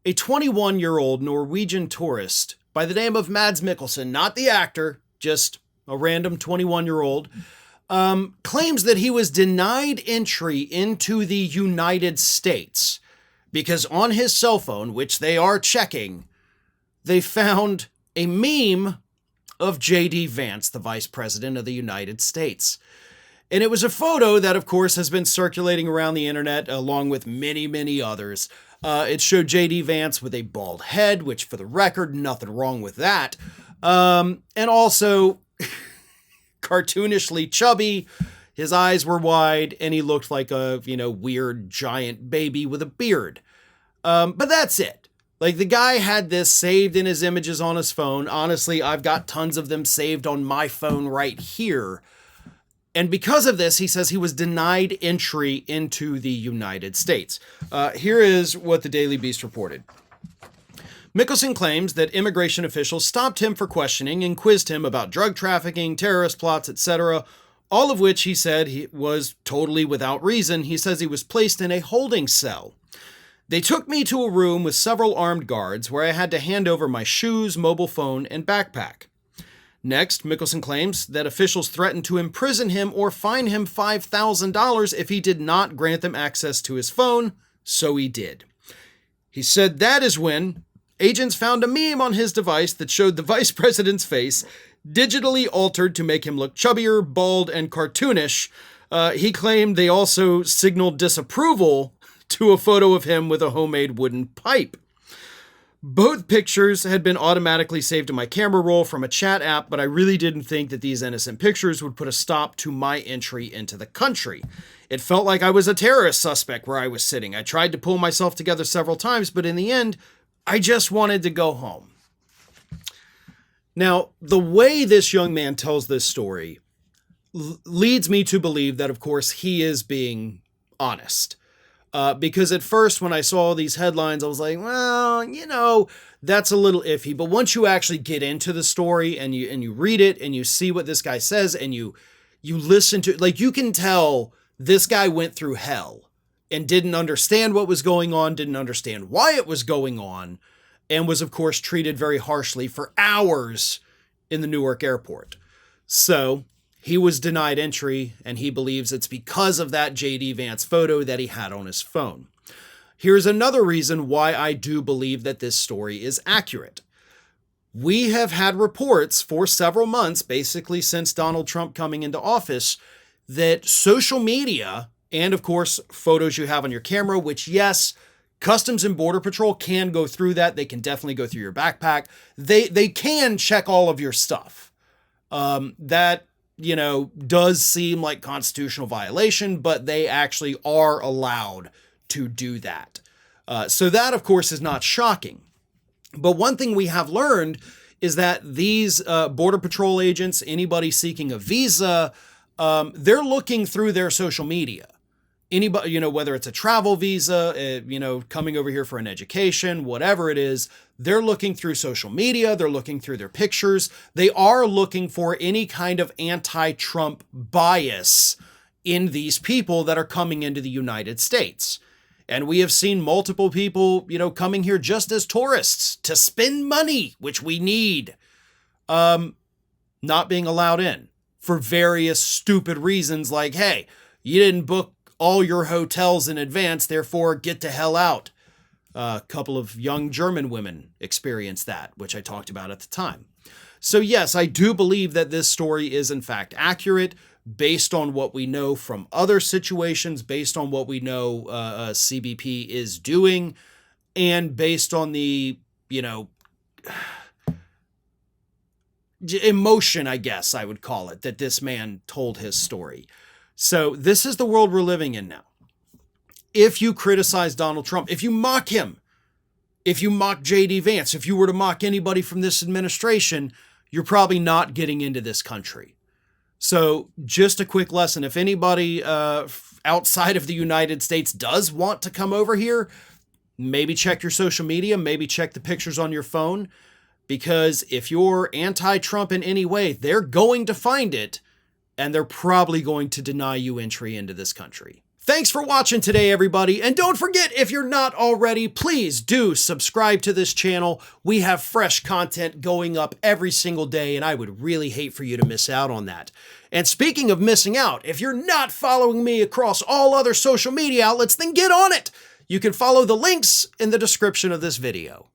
A 21-year-old Norwegian tourist by the name of Mads Mikkelsen, not the actor, just a random 21-year-old, claims that he was denied entry into the United States because on his cell phone, which they are checking, they found a meme of JD Vance, the Vice President of the United States. And it was a photo that, of course, has been circulating around the internet along with many, many others. It showed JD Vance with a bald head, which, for the record, nothing wrong with that. And also cartoonishly chubby. His eyes were wide, and he looked like a, weird giant baby with a beard. But that's it. Like, the guy had this saved in his images on his phone. Honestly, I've got tons of them saved on my phone right here. And because of this, he says he was denied entry into the United States. Here is what the Daily Beast reported. Mikkelsen claims that immigration officials stopped him for questioning and quizzed him about drug trafficking, terrorist plots, etc., all of which he said he was totally without reason. He says he was placed in a holding cell. They took me to a room with several armed guards where I had to hand over my shoes, mobile phone, and backpack. Next, Mikkelsen claims that officials threatened to imprison him or fine him $5,000 if he did not grant them access to his phone, so he did. He said that is when agents found a meme on his device that showed the vice president's face, digitally altered to make him look chubbier, bald, and cartoonish. He claimed they also signaled disapproval to a photo of him with a homemade wooden pipe. Both pictures had been automatically saved to my camera roll from a chat app, but I really didn't think that these innocent pictures would put a stop to my entry into the country. It felt like I was a terrorist suspect where I was sitting. I tried to pull myself together several times, but in the end, I just wanted to go home. Now, the way this young man tells this story leads me to believe that, of course, he is being honest. Because at first, when I saw these headlines, I was like, well, that's a little iffy. But once you actually get into the story and you read it and you see what this guy says and you listen to it, like, you can tell this guy went through hell and didn't understand what was going on, didn't understand why it was going on, and was, of course, treated very harshly for hours in the Newark airport. So he was denied entry, and he believes it's because of that JD Vance photo that he had on his phone. Here's another reason why I do believe that this story is accurate. We have had reports for several months, basically since Donald Trump coming into office, that social media, and of course, photos you have on your camera, which, yes, Customs and Border Patrol can go through that. They can definitely go through your backpack. They can check all of your stuff. That does seem like constitutional violation, but they actually are allowed to do that. So that, of course, is not shocking. But one thing we have learned is that these Border Patrol agents, anybody seeking a visa, they're looking through their social media. Anybody, whether it's a travel visa, coming over here for an education, whatever it is, they're looking through social media. They're looking through their pictures. They are looking for any kind of anti-Trump bias in these people that are coming into the United States. And we have seen multiple people, coming here just as tourists to spend money, which we need, not being allowed in for various stupid reasons like, hey, you didn't book all your hotels in advance, therefore get the hell out. A couple of young German women experienced that, which I talked about at the time. So yes, I do believe that this story is in fact accurate based on what we know from other situations, based on what we know CBP is doing, and based on the, emotion, I guess I would call it, that this man told his story. So this is the world we're living in now. If you criticize Donald Trump, if you mock him, if you mock JD Vance, if you were to mock anybody from this administration, you're probably not getting into this country. So just a quick lesson. If anybody outside of the United States does want to come over here, maybe check your social media, maybe check the pictures on your phone, because if you're anti-Trump in any way, they're going to find it. And they're probably going to deny you entry into this country. Thanks for watching today, everybody. And don't forget, if you're not already, please do subscribe to this channel. We have fresh content going up every single day, and I would really hate for you to miss out on that. And speaking of missing out, if you're not following me across all other social media outlets, then get on it. You can follow the links in the description of this video.